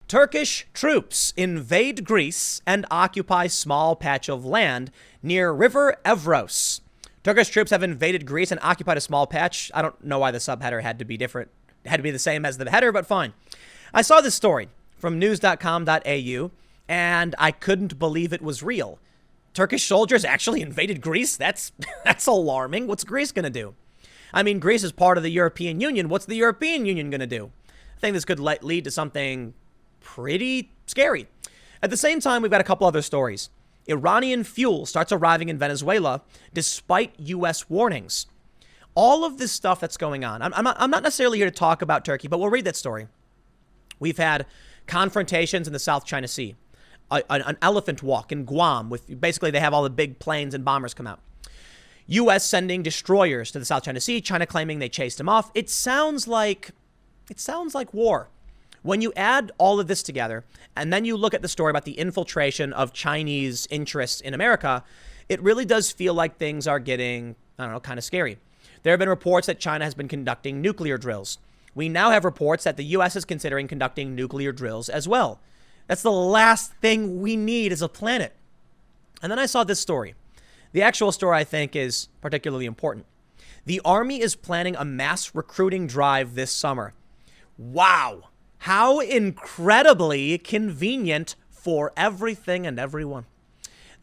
Turkish troops invade Greece and occupy small patch of land near River Evros. Turkish troops have invaded Greece and occupied a small patch. I don't know why the subheader had to be different. It had to be the same as the header, but fine. I saw this story from news.com.au and I couldn't believe it was real. Turkish soldiers actually invaded Greece? That's alarming. What's Greece going to do? I mean, Greece is part of the European Union. What's the European Union going to do? I think this could lead to something pretty scary. At the same time, we've got a couple other stories. Iranian fuel starts arriving in Venezuela despite U.S. warnings. All of this stuff that's going on. I'm not necessarily here to talk about Turkey, but we'll read that story. We've had confrontations in the South China Sea, an elephant walk in Guam with basically they have all the big planes and bombers come out. U.S. sending destroyers to the South China Sea, China claiming they chased them off. It sounds like war. When you add all of this together, and then you look at the story about the infiltration of Chinese interests in America, it really does feel like things are getting, kind of scary. There have been reports that China has been conducting nuclear drills. We now have reports that the U.S. is considering conducting nuclear drills as well. That's the last thing we need as a planet. And then I saw this story. The actual story, I think, is particularly important. The Army is planning a mass recruiting drive this summer. Wow. How incredibly convenient for everything and everyone.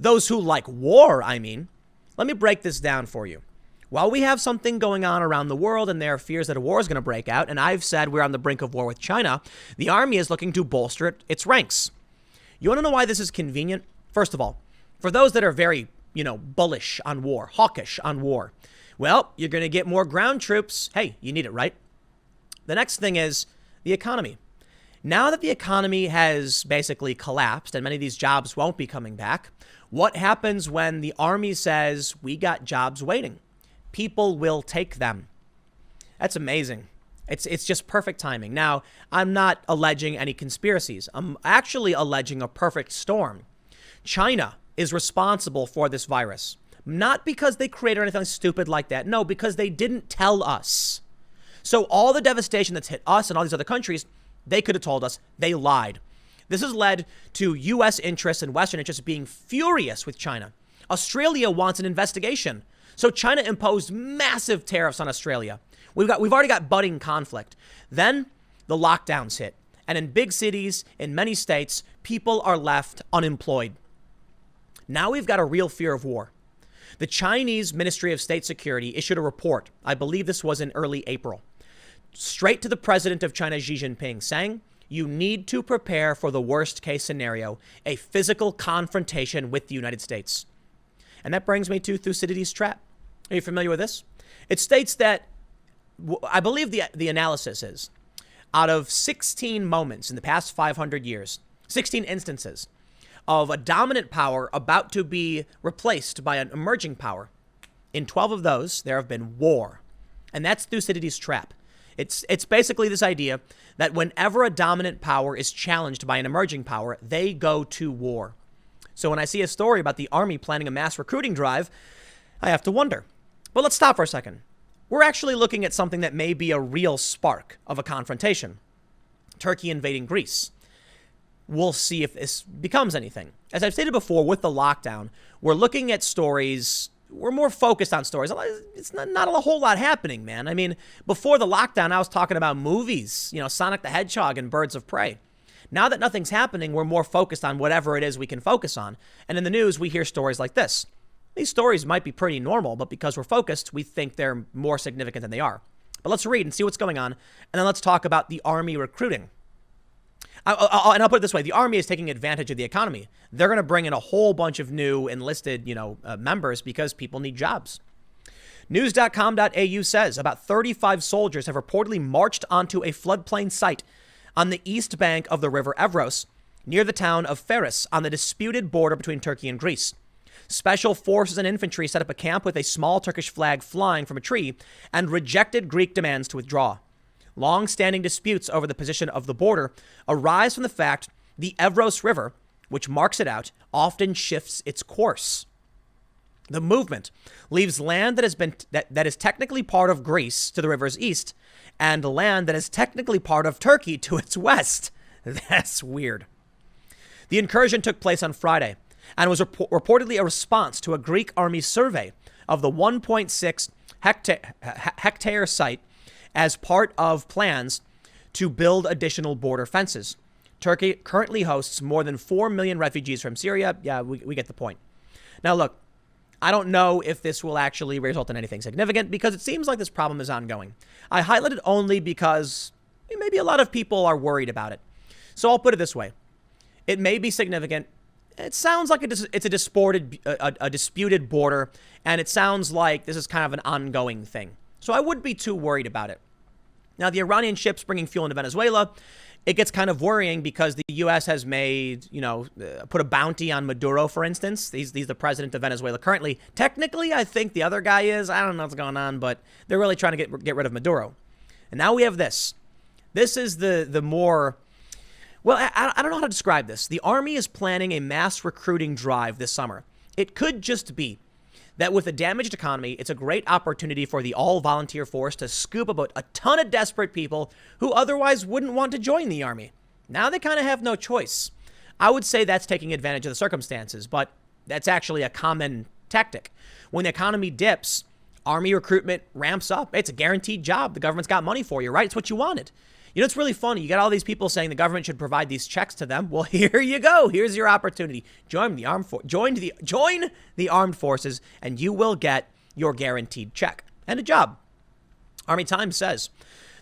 Those who like war, I mean. Let me break this down for you. While we have something going on around the world and there are fears that a war is going to break out, and I've said we're on the brink of war with China, the Army is looking to bolster its ranks. You want to know why this is convenient? First of all, for those that are very, bullish on war, hawkish on war, well, you're going to get more ground troops. Hey, you need it, right? The next thing is the economy. Now that the economy has basically collapsed and many of these jobs won't be coming back, what happens when the Army says, we got jobs waiting? People will take them. That's amazing. It's just perfect timing. Now, I'm not alleging any conspiracies. I'm actually alleging a perfect storm. China is responsible for this virus. Not because they created anything stupid like that. No, because they didn't tell us. So all the devastation that's hit us and all these other countries, they could have told us. They lied. This has led to U.S. interests and Western interests being furious with China. Australia wants an investigation. So China imposed massive tariffs on Australia. We've already got budding conflict. Then the lockdowns hit. And in big cities, in many states, people are left unemployed. Now we've got a real fear of war. The Chinese Ministry of State Security issued a report. I believe this was in early April. Straight to the president of China, Xi Jinping, saying, you need to prepare for the worst case scenario, a physical confrontation with the United States. And that brings me to Thucydides' trap. Are you familiar with this? It states that, I believe the analysis is, out of 16 moments in the past 500 years, 16 instances of a dominant power about to be replaced by an emerging power, in 12 of those, there have been war. And that's Thucydides' trap. It's basically this idea that whenever a dominant power is challenged by an emerging power, they go to war. So when I see a story about the Army planning a mass recruiting drive, I have to wonder. But let's stop for a second. We're actually looking at something that may be a real spark of a confrontation. Turkey invading Greece. We'll see if this becomes anything. As I've stated before, with the lockdown, we're looking at stories. We're more focused on stories. It's not a whole lot happening, man. I mean, before the lockdown, I was talking about movies, Sonic the Hedgehog and Birds of Prey. Now that nothing's happening, we're more focused on whatever it is we can focus on. And in the news, we hear stories like this. These stories might be pretty normal, but because we're focused, we think they're more significant than they are. But let's read and see what's going on. And then let's talk about the Army recruiting. I'll put it this way. The Army is taking advantage of the economy. They're going to bring in a whole bunch of new enlisted, members because people need jobs. News.com.au says about 35 soldiers have reportedly marched onto a floodplain site on the east bank of the River Evros, near the town of Ferris, on the disputed border between Turkey and Greece. Special forces and infantry set up a camp with a small Turkish flag flying from a tree and rejected Greek demands to withdraw. Long-standing disputes over the position of the border arise from the fact the Evros River, which marks it out, often shifts its course. The movement leaves land that is technically part of Greece to the river's east and land that is technically part of Turkey to its west. That's weird. The incursion took place on Friday and was reportedly a response to a Greek army survey of the 1.6 hectare site as part of plans to build additional border fences. Turkey currently hosts more than 4 million refugees from Syria. Yeah, we get the point. Now, look, I don't know if this will actually result in anything significant because it seems like this problem is ongoing. I highlight it only because maybe a lot of people are worried about it. So I'll put it this way. It may be significant. It sounds like it's a disputed border, and it sounds like this is kind of an ongoing thing. So I wouldn't be too worried about it. Now, the Iranian ships bringing fuel into Venezuela, it gets kind of worrying because the U.S. has made, put a bounty on Maduro, for instance. He's the president of Venezuela currently. Technically, I think the other guy is. I don't know what's going on, but they're really trying to get rid of Maduro. And now we have this. This is the more... Well, I don't know how to describe this. The Army is planning a mass recruiting drive this summer. It could just be that with a damaged economy, it's a great opportunity for the all-volunteer force to scoop up a ton of desperate people who otherwise wouldn't want to join the Army. Now they kind of have no choice. I would say that's taking advantage of the circumstances, but that's actually a common tactic. When the economy dips, Army recruitment ramps up. It's a guaranteed job. The government's got money for you, right? It's what you wanted. It's really funny. You got all these people saying the government should provide these checks to them. Well, here you go. Here's your opportunity. Join the armed forces, and you will get your guaranteed check and a job. Army Times says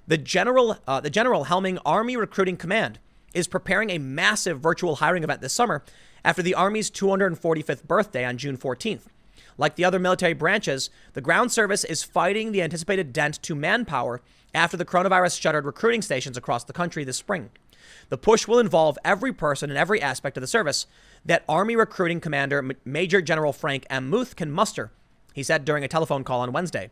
the general helming Army Recruiting Command is preparing a massive virtual hiring event this summer after the Army's 245th birthday on June 14th. Like the other military branches, the ground service is fighting the anticipated dent to manpower after the coronavirus shuttered recruiting stations across the country this spring. The push will involve every person in every aspect of the service that Army Recruiting Commander Major General Frank M. Muth can muster, he said during a telephone call on Wednesday.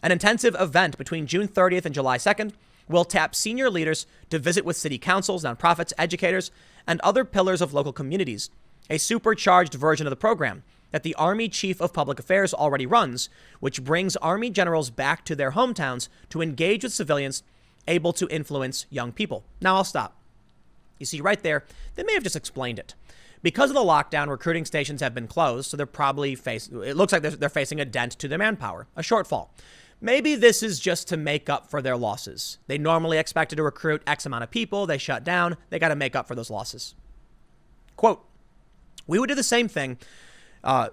An intensive event between June 30th and July 2nd will tap senior leaders to visit with city councils, nonprofits, educators, and other pillars of local communities. A supercharged version of the program that the Army Chief of Public Affairs already runs, which brings Army generals back to their hometowns to engage with civilians able to influence young people. Now I'll stop. You see right there, they may have just explained it. Because of the lockdown, recruiting stations have been closed, so they're probably it looks like they're facing a dent to their manpower, a shortfall. Maybe this is just to make up for their losses. They normally expected to recruit X amount of people. They shut down. They got to make up for those losses. Quote, we would do the same thing, but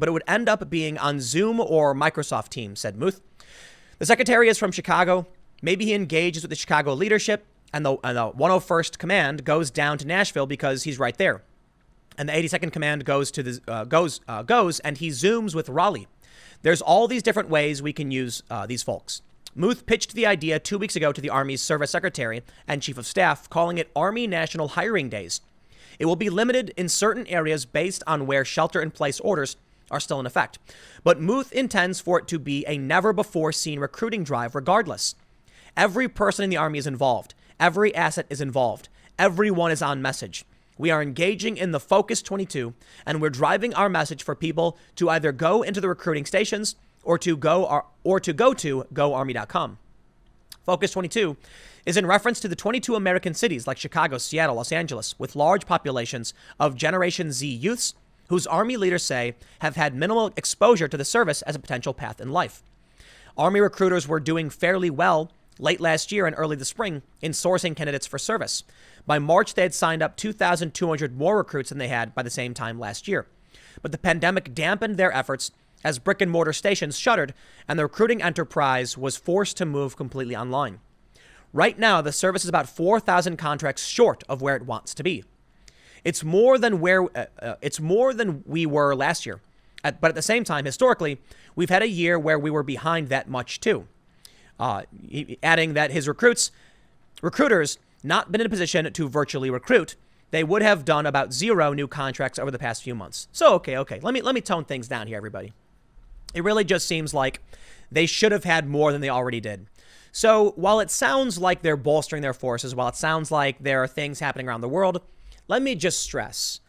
it would end up being on Zoom or Microsoft Teams, said Muth. The secretary is from Chicago. Maybe he engages with the Chicago leadership, and the 101st Command goes down to Nashville because he's right there. And the 82nd Command goes and he Zooms with Raleigh. There's all these different ways we can use these folks. Muth pitched the idea 2 weeks ago to the Army's service secretary and chief of staff, calling it Army National Hiring Days. It will be limited in certain areas based on where shelter-in-place orders are still in effect. But Muth intends for it to be a never-before-seen recruiting drive regardless. Every person in the Army is involved. Every asset is involved. Everyone is on message. We are engaging in the Focus 22, and we're driving our message for people to either go into the recruiting stations or to go to GoArmy.com. Focus 22 is in reference to the 22 American cities like Chicago, Seattle, Los Angeles, with large populations of Generation Z youths whose Army leaders say have had minimal exposure to the service as a potential path in life. Army recruiters were doing fairly well late last year and early this spring in sourcing candidates for service. By March, they had signed up 2,200 more recruits than they had by the same time last year. But the pandemic dampened their efforts as brick and mortar stations shuttered and the recruiting enterprise was forced to move completely online. Right now, the service is about 4,000 contracts short of where it wants to be. It's more than we were last year. But at the same time, historically, we've had a year where we were behind that much too. Adding that his recruiters not been in a position to virtually recruit, they would have done about 0 new contracts over the past few months. So, okay. Let me tone things down here, everybody. It really just seems like they should have had more than they already did. So while it sounds like they're bolstering their forces, while it sounds like there are things happening around the world, let me just stress,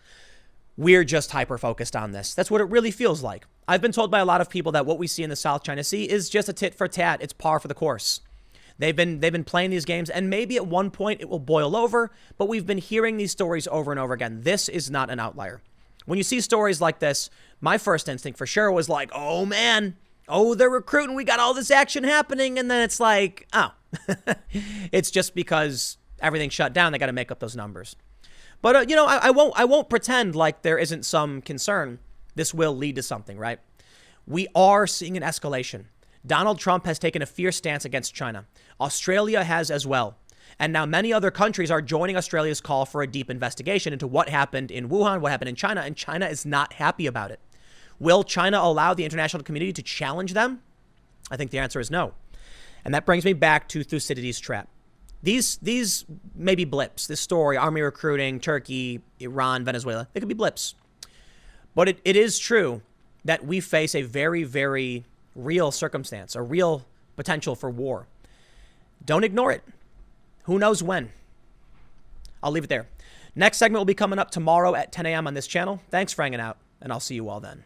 we're just hyper-focused on this. That's what it really feels like. I've been told by a lot of people that what we see in the South China Sea is just a tit for tat. It's par for the course. They've been playing these games, and maybe at one point it will boil over, but we've been hearing these stories over and over again. This is not an outlier. When you see stories like this, my first instinct for sure was like, oh man, oh, they're recruiting, we got all this action happening, and then it's like, oh, it's just because everything shut down, they got to make up those numbers. But I won't pretend like there isn't some concern. This will lead to something, right? We are seeing an escalation. Donald Trump has taken a fierce stance against China. Australia has as well. And now many other countries are joining Australia's call for a deep investigation into what happened in Wuhan, what happened in China, and China is not happy about it. Will China allow the international community to challenge them? I think the answer is no. And that brings me back to Thucydides' trap. These may be blips. This story, Army recruiting, Turkey, Iran, Venezuela, they could be blips. But it is true that we face a very, very real circumstance, a real potential for war. Don't ignore it. Who knows when? I'll leave it there. Next segment will be coming up tomorrow at 10 a.m. on this channel. Thanks for hanging out, and I'll see you all then.